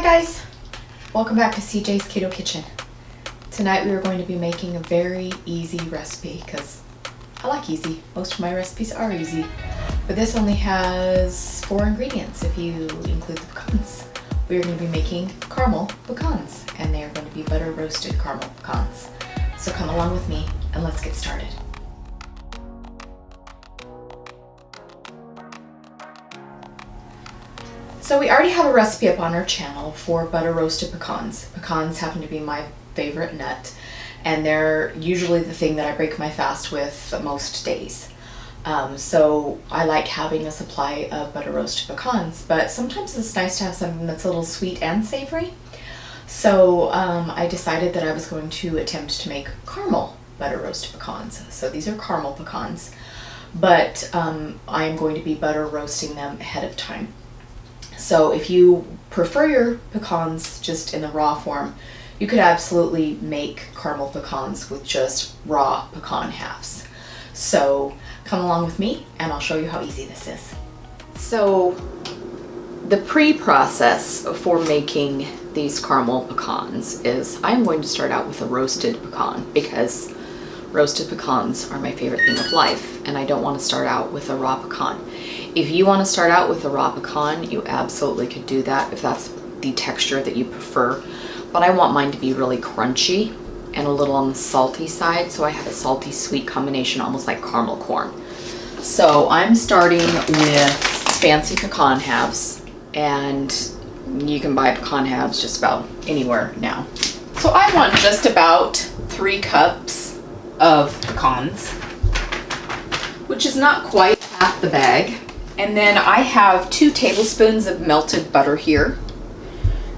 Hi guys, welcome back to CJ's Keto Kitchen. Tonight we are going to be making a very easy recipe because I like easy. Most of my recipes are easy, but this only has 4 ingredients if you include the pecans. We are going to be making caramel pecans, and they are going to be butter roasted caramel pecans. So come along with me and let's get started. So we already have a recipe up on our channel for butter roasted pecans. Pecans happen to be my favorite nut, and they're usually the thing that I break my fast with most days. So I like having a supply of butter roasted pecans, but sometimes it's nice to have something that's a little sweet and savory. So I decided that I was going to attempt to make caramel butter roasted pecans. So these are caramel pecans, but I am going to be butter roasting them ahead of time. So if you prefer your pecans just in the raw form, you could absolutely make caramel pecans with just raw pecan halves. So come along with me and I'll show you how easy this is. So the pre-process for making these caramel pecans is I'm going to start out with a roasted pecan because roasted pecans are my favorite thing of life, and I don't want to start out with a raw pecan. If you want to start out with a raw pecan, you absolutely could do that if that's the texture that you prefer. But I want mine to be really crunchy and a little on the salty side, so I have a salty sweet combination, almost like caramel corn. So I'm starting with fancy pecan halves, and you can buy pecan halves just about anywhere now. So I want just about 3 cups of pecans, which is not quite half the bag. And then I have 2 tablespoons of melted butter here,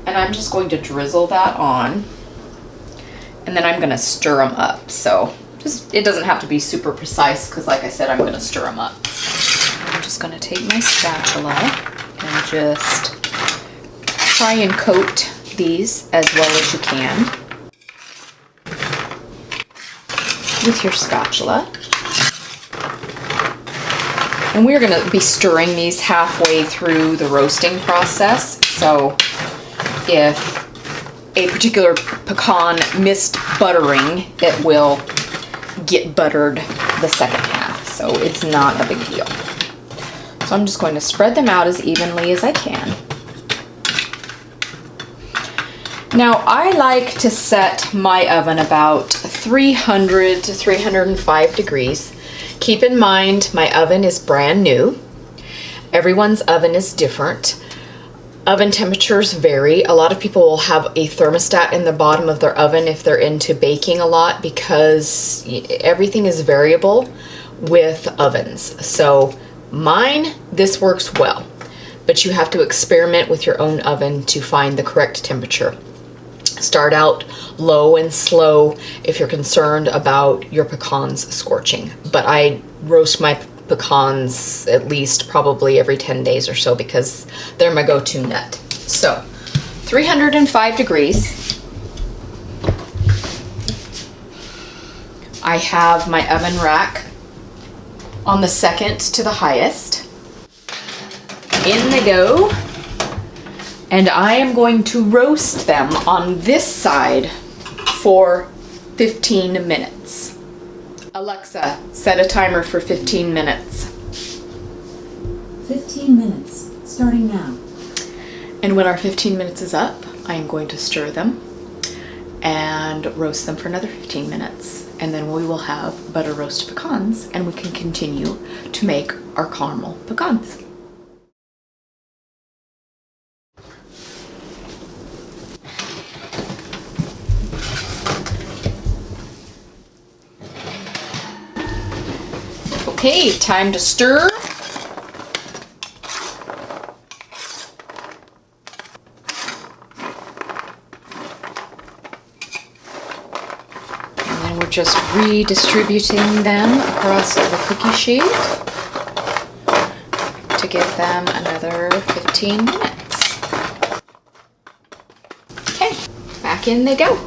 and I'm just going to drizzle that on, and then I'm going to stir them up. So it doesn't have to be super precise because, like I said, I'm going to stir them up. I'm just going to take my spatula and just try and coat these as well as you can with your spatula. And we're going to be stirring these halfway through the roasting process. So if a particular pecan missed buttering, it will get buttered the second half. So it's not a big deal. So I'm just going to spread them out as evenly as I can. Now I like to set my oven about 300 to 305 degrees. Keep in mind, my oven is brand new. Everyone's oven is different. Oven temperatures vary. A lot of people will have a thermostat in the bottom of their oven if they're into baking a lot, because everything is variable with ovens. So mine, this works well, but you have to experiment with your own oven to find the correct temperature. Start out low and slow if you're concerned about your pecans scorching. But I roast my pecans at least probably every 10 days or so because they're my go-to nut. So 305 degrees. I have my oven rack on the second to the highest. In they go. And I am going to roast them on this side for 15 minutes. Alexa, set a timer for 15 minutes. 15 minutes, starting now. And when our 15 minutes is up, I am going to stir them and roast them for another 15 minutes. And then we will have butter roasted pecans, and we can continue to make our caramel pecans. Okay, time to stir. And then we're just redistributing them across the cookie sheet to give them another 15 minutes. Okay, back in they go.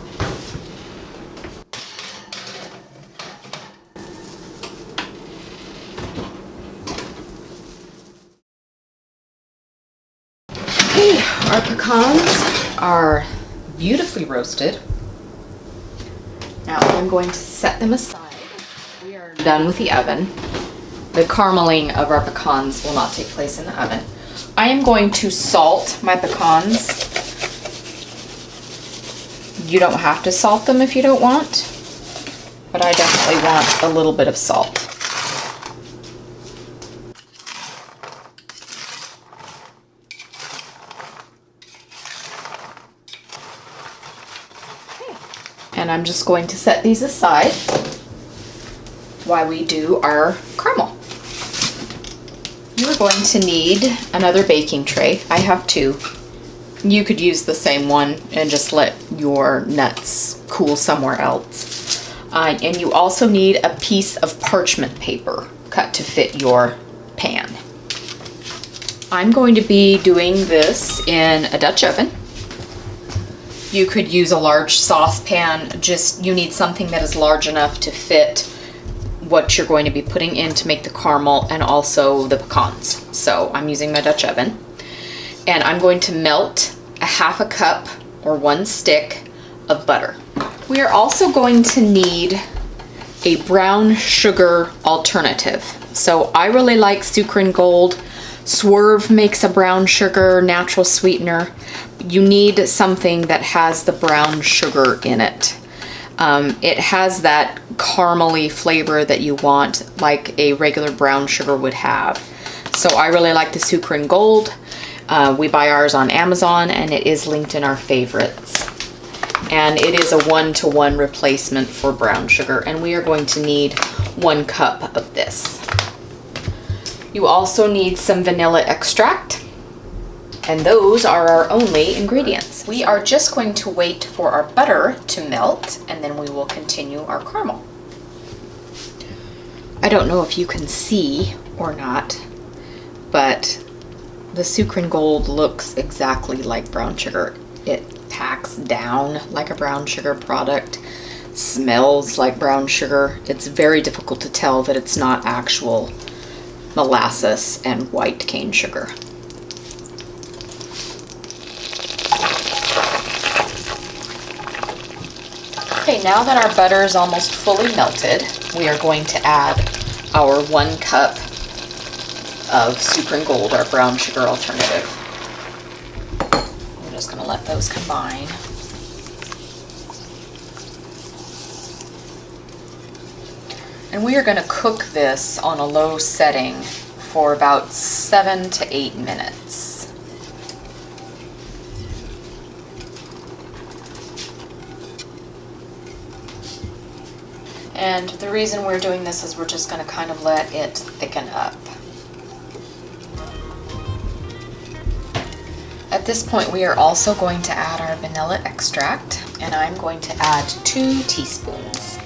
Okay, our pecans are beautifully roasted. Now I'm going to set them aside. We are done with the oven. The carameling of our pecans will not take place in the oven. I am going to salt my pecans. You don't have to salt them if you don't want, but I definitely want a little bit of salt. And I'm just going to set these aside while we do our caramel. You're going to need another baking tray. I have two. You could use the same one and just let your nuts cool somewhere else. And you also need a piece of parchment paper cut to fit your pan. I'm going to be doing this in a Dutch oven. You could use a large saucepan, you need something that is large enough to fit what you're going to be putting in to make the caramel and also the pecans. So I'm using my Dutch oven. And I'm going to melt a half a cup or 1 stick of butter. We are also going to need a brown sugar alternative. So I really like Sucre & Gold. Swerve makes a brown sugar natural sweetener. You need something that has the brown sugar in it. It has that caramely flavor that you want, like a regular brown sugar would have. So I really like the Sucre & Gold. We buy ours on Amazon and it is linked in our favorites. And it is a 1-to-1 replacement for brown sugar, and we are going to need 1 cup of this. You also need some vanilla extract, and those are our only ingredients. We are just going to wait for our butter to melt, and then we will continue our caramel. I don't know if you can see or not, but the Sucre & Gold looks exactly like brown sugar. It packs down like a brown sugar product, smells like brown sugar. It's very difficult to tell that it's not actual molasses and white cane sugar. Okay, now that our butter is almost fully melted, we are going to add our 1 cup of Sucre & Gold, our brown sugar alternative. We're just going to let those combine. And we are going to cook this on a low setting for about 7 to 8 minutes. And the reason we're doing this is we're just going to kind of let it thicken up. At this point, we are also going to add our vanilla extract, and I'm going to add 2 teaspoons.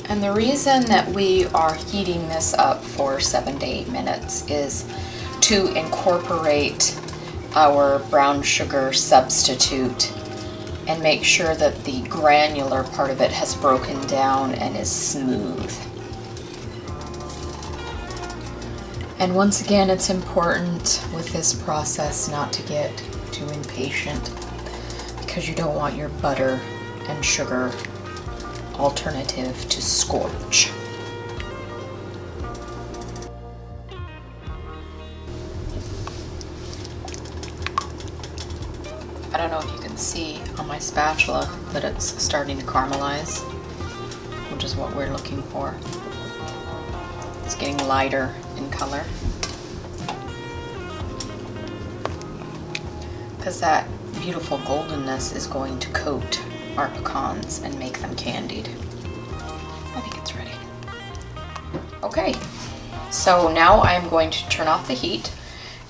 And the reason that we are heating this up for 7 to 8 minutes is to incorporate our brown sugar substitute and make sure that the granular part of it has broken down and is smooth. And once again, it's important with this process not to get too impatient, because you don't want your butter and sugar alternative to scorch. I don't know if you can see on my spatula that it's starting to caramelize, which is what we're looking for. It's getting lighter in color, because that beautiful goldenness is going to coat our pecans and make them candied. I think it's ready. Okay, so now I'm going to turn off the heat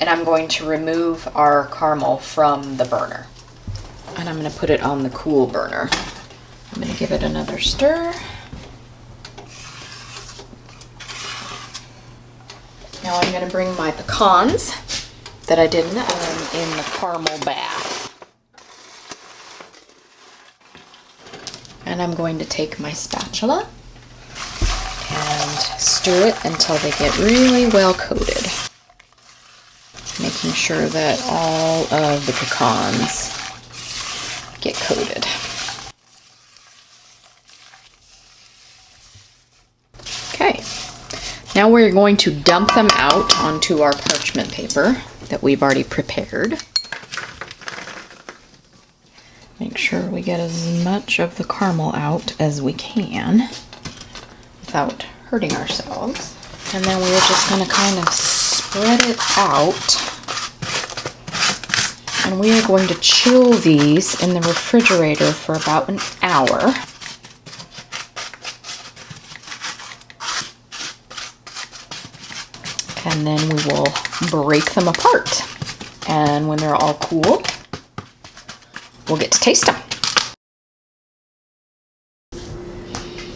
and I'm going to remove our caramel from the burner. And I'm going to put it on the cool burner. I'm going to give it another stir. Now I'm going to bring my pecans that I did in the caramel bath. And I'm going to take my spatula and stir it until they get really well coated. Making sure that all of the pecans get coated. Okay, now we're going to dump them out onto our parchment paper that we've already prepared. Make sure we get as much of the caramel out as we can without hurting ourselves. And then we're just going to kind of spread it out. And we are going to chill these in the refrigerator for about an hour. And then we will break them apart. And when they're all cool, we'll get to taste them.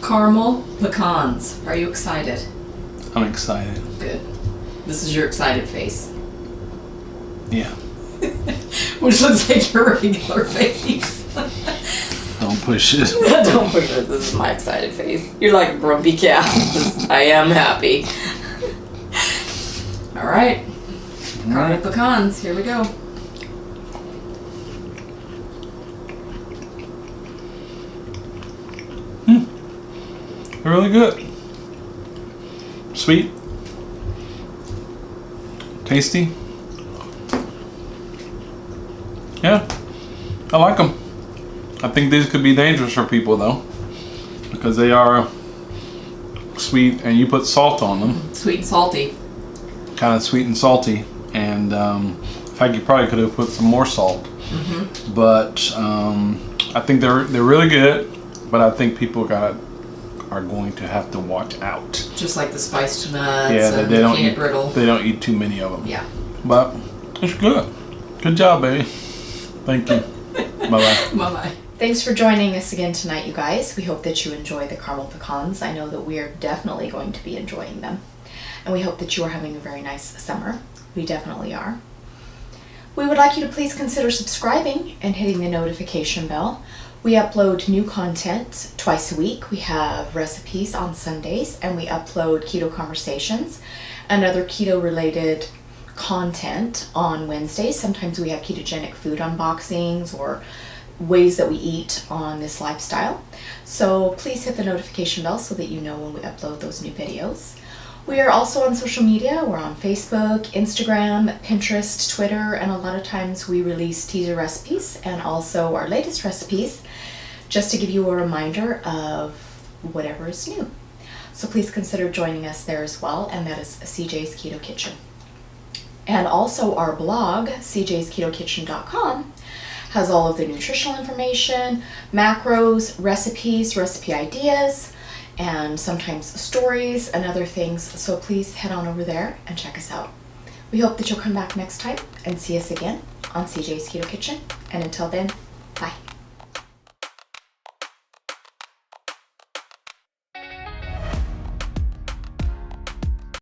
Caramel pecans. Are you excited? I'm excited. Good. This is your excited face. Yeah. Which looks like your regular face. Don't push it. Don't push it. This is my excited face. You're like a grumpy cat. I am happy. All right. Caramel pecans. Here we go. They're really good. Sweet. Tasty. Yeah. I like them. I think these could be dangerous for people though, because they are sweet and you put salt on them. Sweet and salty. Kind of sweet and salty. And in fact, you probably could have put some more salt. Mm-hmm. But I think they're really good. But I think people are going to have to watch out. Just like the spiced nuts Yeah, and they the don't peanut eat, brittle. They don't eat too many of them. Yeah. But it's good. Good job, baby. Thank you. Bye-bye. Bye-bye. Thanks for joining us again tonight, you guys. We hope that you enjoy the caramel pecans. I know that we are definitely going to be enjoying them. And we hope that you are having a very nice summer. We definitely are. We would like you to please consider subscribing and hitting the notification bell. We upload new content twice a week. We have recipes on Sundays, and we upload keto conversations and other keto-related content on Wednesdays. Sometimes we have ketogenic food unboxings or ways that we eat on this lifestyle. So please hit the notification bell so that you know when we upload those new videos. We are also on social media. We're on Facebook, Instagram, Pinterest, Twitter, and a lot of times we release teaser recipes and also our latest recipes just to give you a reminder of whatever is new. So please consider joining us there as well, and that is CJ's Keto Kitchen. And also our blog, cjsketokitchen.com, has all of the nutritional information, macros, recipes, recipe ideas, and sometimes stories and other things. So please head on over there and check us out. We hope that you'll come back next time and see us again on CJ's Keto Kitchen. And until then,